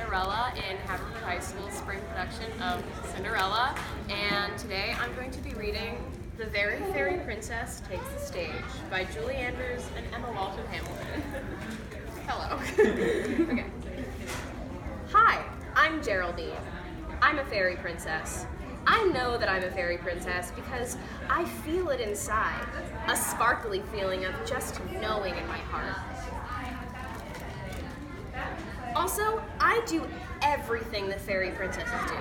Cinderella in Haverford High School's spring production of Cinderella, and today I'm going to be reading The Very Fairy Princess Takes the Stage by Julie Andrews and Emma Walton-Hamilton. Hello. Okay. Hi, I'm Geraldine. I'm a fairy princess. I know that I'm a fairy princess because I feel it inside, a sparkly feeling of just knowing in my heart. Also, I do everything the fairy princesses do.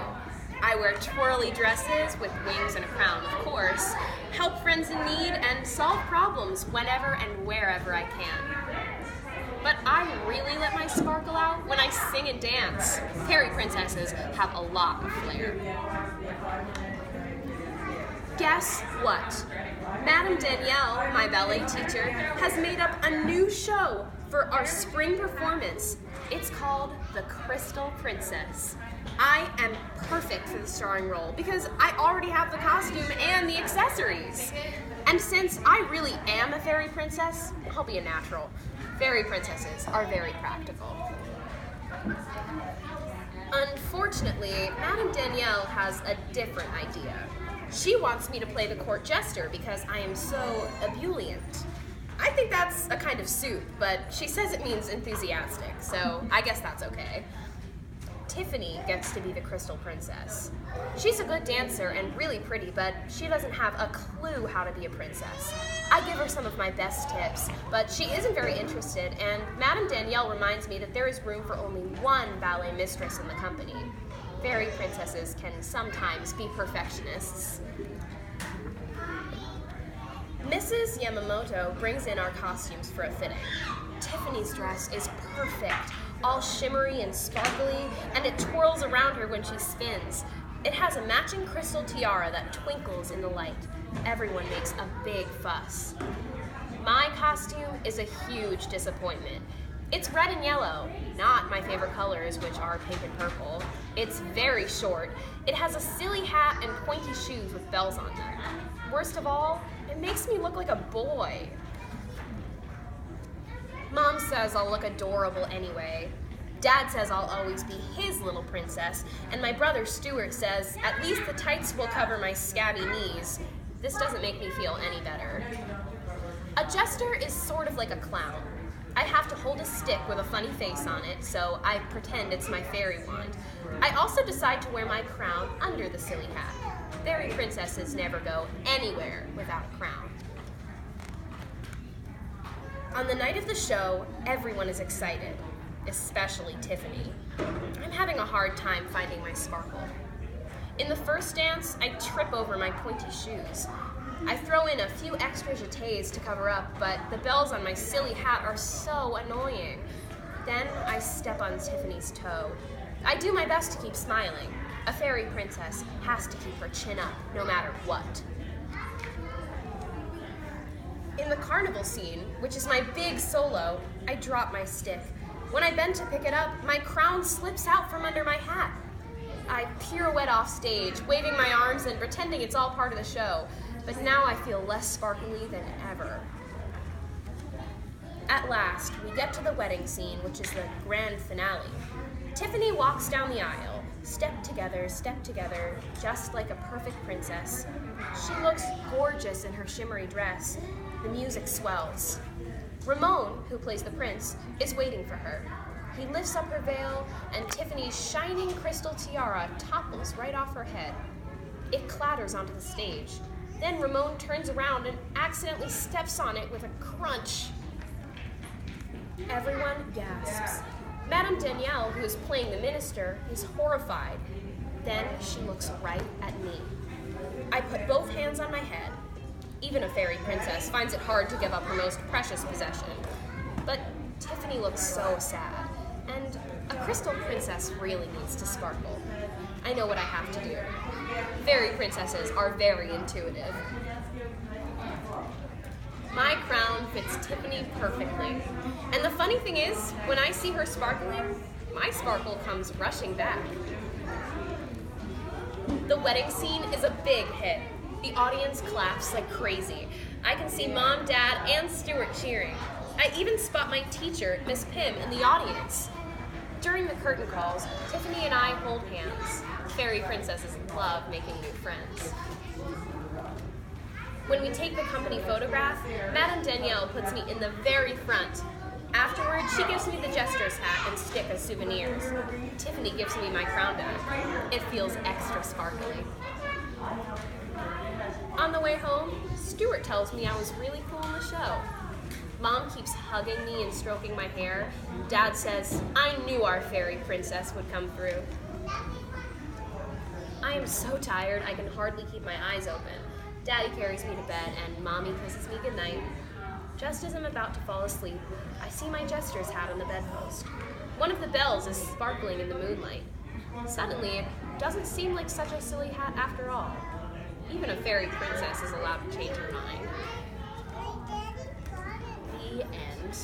I wear twirly dresses with wings and a crown, of course, help friends in need, and solve problems whenever and wherever I can. But I really let my sparkle out when I sing and dance. Fairy princesses have a lot of flair. Guess what? Madame Danielle, my ballet teacher, has made up a new show for our spring performance. It's called The Crystal Princess. I am perfect for the starring role because I already have the costume and the accessories. And since I really am a fairy princess, I'll be a natural. Fairy princesses are very practical. Unfortunately, Madame Danielle has a different idea. She wants me to play the court jester because I am so ebullient. I think that's a kind of suit, but she says it means enthusiastic, so I guess that's okay. Tiffany gets to be the Crystal Princess. She's a good dancer and really pretty, but she doesn't have a clue how to be a princess. I give her some of my best tips, but she isn't very interested, and Madame Danielle reminds me that there is room for only one ballet mistress in the company. Fairy princesses can sometimes be perfectionists. Mrs. Yamamoto brings in our costumes for a fitting. Tiffany's dress is perfect, all shimmery and sparkly, and it twirls around her when she spins. It has a matching crystal tiara that twinkles in the light. Everyone makes a big fuss. My costume is a huge disappointment. It's red and yellow, not my favorite colors, which are pink and purple. It's very short. It has a silly hat and pointy shoes with bells on them. Worst of all, it makes me look like a boy. Mom says I'll look adorable anyway. Dad says I'll always be his little princess, and my brother Stuart says at least the tights will cover my scabby knees. This doesn't make me feel any better. A jester is sort of like a clown. I have to hold a stick with a funny face on it, so I pretend it's my fairy wand. I also decide to wear my crown under the silly hat. Fairy princesses never go anywhere without a crown. On the night of the show, everyone is excited, especially Tiffany. I'm having a hard time finding my sparkle. In the first dance, I trip over my pointy shoes. I throw in a few extra jetés to cover up, but the bells on my silly hat are so annoying. Then I step on Tiffany's toe. I do my best to keep smiling. A fairy princess has to keep her chin up, no matter what. In the carnival scene, which is my big solo, I drop my stick. When I bend to pick it up, my crown slips out from under my hat. I pirouette off stage, waving my arms and pretending it's all part of the show. But now I feel less sparkly than ever. At last, we get to the wedding scene, which is the grand finale. Tiffany walks down the aisle, step together, just like a perfect princess. She looks gorgeous in her shimmery dress. The music swells. Ramon, who plays the prince, is waiting for her. He lifts up her veil, and Tiffany's shining crystal tiara topples right off her head. It clatters onto the stage. Then Ramon turns around and accidentally steps on it with a crunch. Everyone gasps. Madame Danielle, who is playing the minister, is horrified. Then she looks right at me. I put both hands on my head. Even a fairy princess finds it hard to give up her most precious possession. But Tiffany looks so sad, and a crystal princess really needs to sparkle. I know what I have to do. Fairy princesses are very intuitive. My crown fits Tiffany perfectly. And the funny thing is, when I see her sparkling, my sparkle comes rushing back. The wedding scene is a big hit. The audience claps like crazy. I can see Mom, Dad, and Stuart cheering. I even spot my teacher, Miss Pym, in the audience. During the curtain calls, Tiffany and I hold hands. Fairy princesses love making new friends. When we take the company photograph, Madame Danielle puts me in the very front. Afterwards, she gives me the jester's hat and stick as souvenirs. Tiffany gives me my crown back. It feels extra sparkly. On the way home, Stuart tells me I was really cool in the show. Mom keeps hugging me and stroking my hair. Dad says, I knew our fairy princess would come through. I am so tired I can hardly keep my eyes open. Daddy carries me to bed and Mommy kisses me goodnight. Just as I'm about to fall asleep, I see my jester's hat on the bedpost. One of the bells is sparkling in the moonlight. Suddenly, it doesn't seem like such a silly hat after all. Even a fairy princess is allowed to change her mind. The end.